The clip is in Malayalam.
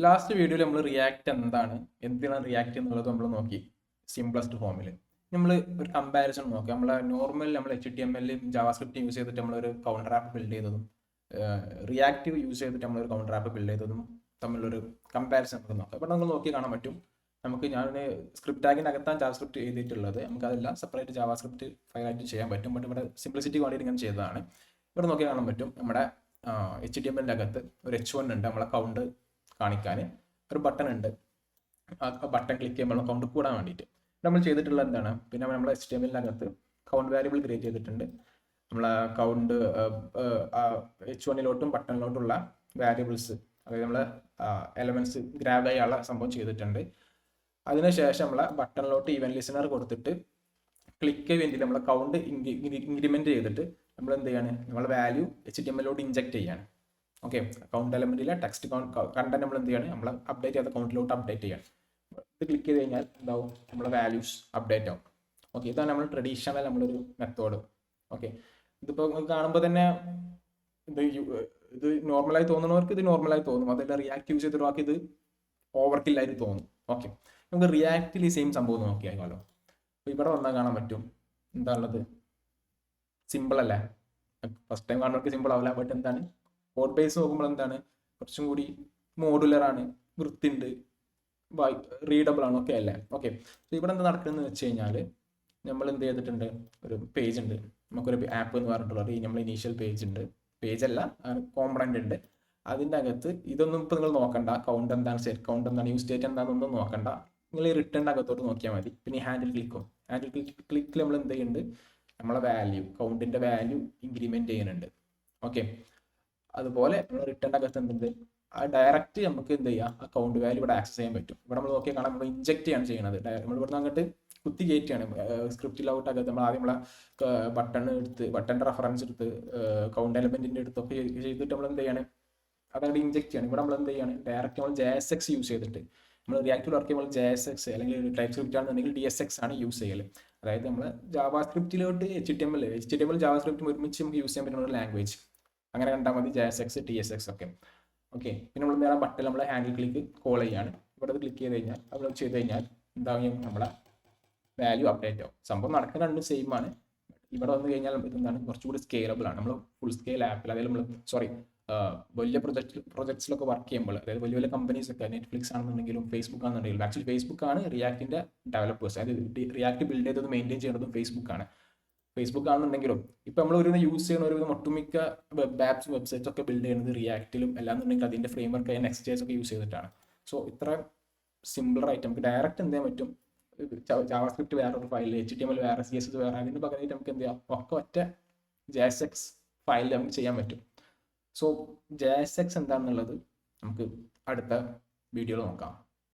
ലാസ്റ്റ് വീഡിയോയിൽ നമ്മൾ റിയാക്ട് എന്തിനാണ് റിയാക്ട് എന്നുള്ളത് നമ്മൾ നോക്കി സിംപ്ലസ്റ്റ് ഫോമിൽ. നമ്മൾ ഒരു കമ്പാരിസൺ നോക്കി. നമ്മൾ HTML ജാവാസ്ക്രിപ്റ്റ് യൂസ് ചെയ്തിട്ട് നമ്മളൊരു കൗണ്ടർ ആപ്പ് ബിൽഡ് ചെയ്തതും റിയാക്റ്റീവ് യൂസ് ചെയ്തിട്ട് നമ്മളൊരു കൗണ്ടർ ആപ്പ് ബിൽഡ് ചെയ്തതും തമ്മിലൊരു കമ്പാരിസൺ നമുക്ക് നോക്കാം. അപ്പോൾ നമുക്ക് നോക്കി കാണാൻ പറ്റും. ഞാൻ സ്ക്രിപ്റ്റ് ടാഗിനകത്താണ് ജാവാസ്ക്രിപ്റ്റ് എഴുതിയിട്ടുള്ളത്. നമുക്കതെല്ലാം സെപ്പറേറ്റ് ജാവാസ്ക്രിപ്റ്റ് ഫയലായിട്ട് ചെയ്യാൻ പറ്റും. ബട്ട് ഇവിടെ സിംപ്ലിസിറ്റി വേണ്ടിയിട്ട് ഇങ്ങനെ ചെയ്തതാണ്. ഇവിടെ നോക്കി കാണാൻ പറ്റും. നമ്മുടെ HTML അകത്ത് ഒരു H1 ഉണ്ട്, നമ്മളെ കൗണ്ട് കാണിക്കാൻ. ഒരു ബട്ടൺ ഉണ്ട്, ആ ബട്ടൺ ക്ലിക്ക് ചെയ്യുമ്പോൾ കൗണ്ട് കൂടാൻ വേണ്ടിയിട്ട് നമ്മൾ ചെയ്തിട്ടുള്ള എന്താണ്. പിന്നെ നമ്മൾ HTML കൗണ്ട് വേരിയബിൾ ക്രിയേറ്റ് ചെയ്തിട്ടുണ്ട്. നമ്മളെ കൗണ്ട് H1 ബട്ടണിലോട്ടുള്ള വാരിയബിൾസ്, അതായത് നമ്മളെ എലമെന്റ്സ് ഗ്രാബ് ചെയ്യാനുള്ള സംഭവം ചെയ്തിട്ടുണ്ട്. അതിനുശേഷം നമ്മളെ ബട്ടണിലോട്ട് ഈവൻ ലിസണർ കൊടുത്തിട്ട് ക്ലിക്ക് ഇവന്റിൽ നമ്മളെ കൗണ്ട് ഇൻക്രിമെന്റ് ചെയ്തിട്ട് നമ്മൾ എന്ത് ചെയ്യാണ്, നമ്മളെ വാല്യൂ HTML ഇഞ്ചെക്ട് ചെയ്യാണ്. ഓക്കെ, കൗണ്ട് എലമെന്റിലെ ടെക്സ്റ്റ് കണ്ടന്റ് നമ്മൾ എന്ത് ചെയ്യാണ്, നമ്മൾ അപ്ഡേറ്റ് ചെയ്ത കൗണ്ടിലോട്ട് അപ്ഡേറ്റ് ചെയ്യണം. ഇത് ക്ലിക്ക് ചെയ്ത് കഴിഞ്ഞാൽ എന്താവും, നമ്മളെ വാല്യൂസ് അപ്ഡേറ്റ് ആവും. ഓക്കെ, ഇതാണ് നമ്മൾ ട്രഡീഷണൽ നമ്മളൊരു മെത്തേഡ്. ഓക്കെ, ഇതിപ്പോൾ കാണുമ്പോൾ തന്നെ ഇത് നോർമലായി തോന്നുന്നവർക്ക് ഇത് നോർമലായി തോന്നും. അതെല്ലാം റിയാക്ട് യൂസ് ചെയ്തിട്ട് ബാക്കി ഇത് ഓവർകില്ലായിട്ട് തോന്നും. ഓക്കെ, നമുക്ക് റിയാക്റ്റിൽ ഈ സെയിം സംഭവം നോക്കിയാലോ. അപ്പോൾ ഇവിടെ വന്നാൽ കാണാൻ പറ്റും എന്താണുള്ളത്. സിമ്പിൾ അല്ലേ, ഫസ്റ്റ് ടൈം കാണുന്നവർക്ക് സിമ്പിൾ ആവില്ല. ബട്ട് എന്താണ്, കോഡ് ബേസ് നോക്കുമ്പോൾ എന്താണ്, കുറച്ചും കൂടി മോഡുലർ ആണ്, വൃത്തിയുണ്ട്, റീഡബിൾ ആണ്. ഓക്കെ അല്ലേ. ഓക്കെ, ഇവിടെ എന്താ നടക്കുന്നതെന്ന് വെച്ച് കഴിഞ്ഞാൽ നമ്മൾ എന്ത് ചെയ്തിട്ടുണ്ട്, ഒരു പേജ് ഉണ്ട്. നമുക്കൊരു ആപ്പ് എന്ന് പറഞ്ഞിട്ടുള്ളത് നമ്മൾ ഇനീഷ്യൽ പേജ് ഉണ്ട്, പേജ് അല്ല കോമ്പണന്റ് ഉണ്ട്. അതിൻ്റെ അകത്ത് ഇതൊന്നും ഇപ്പോൾ നിങ്ങൾ നോക്കണ്ട. കൗണ്ട് എന്താണ്, സെറ്റ് കൗണ്ട് എന്താണ്, യൂസ് സ്റ്റേറ്റ് എന്താണെന്നൊന്നും നോക്കണ്ട. നിങ്ങൾ ഈ റിട്ടേണിൻ്റെ അകത്തോട്ട് നോക്കിയാൽ മതി. പിന്നെ ഹാൻഡിൽ ക്ലിക്കിൽ നമ്മൾ എന്ത് ചെയ്യുന്നുണ്ട്, നമ്മളെ വാല്യൂ കൗണ്ടിൻ്റെ വാല്യൂ ഇൻക്രിമെന്റ് ചെയ്യുന്നുണ്ട്. ഓക്കെ, അതുപോലെ നമ്മൾ റിട്ടേണിൻ്റെ അകത്ത് എന്തുണ്ട്, ആ ഡയറക്റ്റ് നമുക്ക് എന്ത് ചെയ്യാം, ആ കൗണ്ട് വാല്യൂ ഇവിടെ ആക്സസ് ചെയ്യാൻ പറ്റും. ഇവിടെ നമ്മൾ നോക്കിയാൽ കാണാം, നമ്മൾ ഇഞ്ചെക്ട് ചെയ്യാണ് ചെയ്യുന്നത്. നമ്മൾ ഇവിടുന്ന് അങ്ങോട്ട് കുത്തി കയറ്റിയാണ് സ്ക്രിപ്റ്റിലോട്ട് അകത്ത്. നമ്മൾ ആദ്യം നമ്മളെ ബട്ടൺ റെഫറൻസ് എടുത്ത് കൗണ്ട് എലമെന്റിന്റെ അടുത്തൊക്കെ ചെയ്തിട്ട് നമ്മൾ എന്ത് ചെയ്യാണ്, അതങ്ങോട്ട് ഇഞ്ചെക്ട് ചെയ്യാണ്. ഇവിടെ നമ്മൾ എന്ത് ചെയ്യാണ്, ഡയറക്റ്റ് നമ്മൾ JSX യൂസ് ചെയ്തിട്ട് നമ്മൾ റിയാക്റ്റീവ് വർക്ക് ചെയ്യുമ്പോൾ JSX അല്ലെങ്കിൽ ടൈപ്പ് സ്ക്രിപ്റ്റ് ആണെന്നുണ്ടെങ്കിൽ DSX ആണ് യൂസ് ചെയ്യൽ. അതായത് നമ്മൾ ജാവാസ്ക്രിപ്റ്റിലോട്ട് HTML ജാവാസ്ക്രിപ്റ്റും ഒരുമിച്ച് നമുക്ക് യൂസ് ചെയ്യാൻ പറ്റുന്ന ഒരു ലാംഗ്വേജ്. അങ്ങനെ കണ്ടാൽ മതി, JSX TSX ഒക്കെ. ഓക്കെ, പിന്നെ നമ്മൾ നേരെ ബട്ടൺ നമ്മളെ ഹാൻഡിൽ ക്ലിക്ക് കോൾ ചെയ്യാണ്. ഇവിടെ ക്ലിക്ക് ചെയ്ത് കഴിഞ്ഞാൽ അവിടെ ചെയ്ത് കഴിഞ്ഞാൽ എന്താകും, നമ്മളെ വാല്യൂ അപ്ഡേറ്റ് ആവും. സംഭവം നടക്കുന്ന രണ്ടും സെയിം ആണ്. ഇവിടെ വന്നു കഴിഞ്ഞാൽ ഇതെന്താണ്, കുറച്ചുകൂടി സ്കെയിലബിൾ ആണ്. നമ്മൾ ഫുൾ സ്കെയിൽ ആപ്പിൽ, അതായത് നമ്മൾ വലിയ പ്രൊജക്ട്സിലൊക്കെ വർക്ക് ചെയ്യുമ്പോൾ, അതായത് വലിയ വലിയ കമ്പനീസ് ഒക്കെ, നെറ്റ്ഫ്ലിക്സ് ആണെന്നുണ്ടെങ്കിലും ഫേസ്ബുക്ക് ആണെന്നുണ്ടെങ്കിലും, ആക്ച്വലി ഫേസ്ബുക്ക് ആണ് റിയാക്റ്റിന്റെ ഡെവലപ്പേഴ്സ്. അതായത് റിയാക്ട് ബിൽഡ് ചെയ്തത് മെയിൻറ്റെയിൻ ചെയ്യുന്നതും ഫേസ്ബുക്ക് ആണ്. ഫേസ്ബുക്ക് ആണെന്നുണ്ടെങ്കിലും ഇപ്പം നമ്മൾ ഒരു യൂസ് ചെയ്യുന്ന ഒരുവിധം ഒട്ടുമിക്ക വെബ് ആപ്സ് വെബ്സൈറ്റ്സ് ഒക്കെ ബിൽഡ് ചെയ്യുന്നത് റിയാക്റ്റിലും അല്ലാന്നുണ്ടെങ്കിൽ അതിന്റെ ഫ്രെയിംവർക്ക് ആയ Next.js ഒക്കെ യൂസ് ചെയ്തിട്ടാണ്. സോ ഇത്ര സിമ്പിളറായിട്ട് നമുക്ക് ഡയറക്റ്റ് എന്ത് ചെയ്യാൻ പറ്റും, ജാവാസ്ക്രിപ്റ്റ് വേറൊരു ഫയൽ, HTML വേറെ, CSS വേറെ, അതിന് പകരമായിട്ട് നമുക്ക് എന്ത് ചെയ്യാം, ഒക്കെ ഒറ്റ JSX ഫയലിൽ നമുക്ക് ചെയ്യാൻ പറ്റും. സോ JSX എന്താണെന്നുള്ളത് നമുക്ക് അടുത്ത വീഡിയോയിൽ നോക്കാം.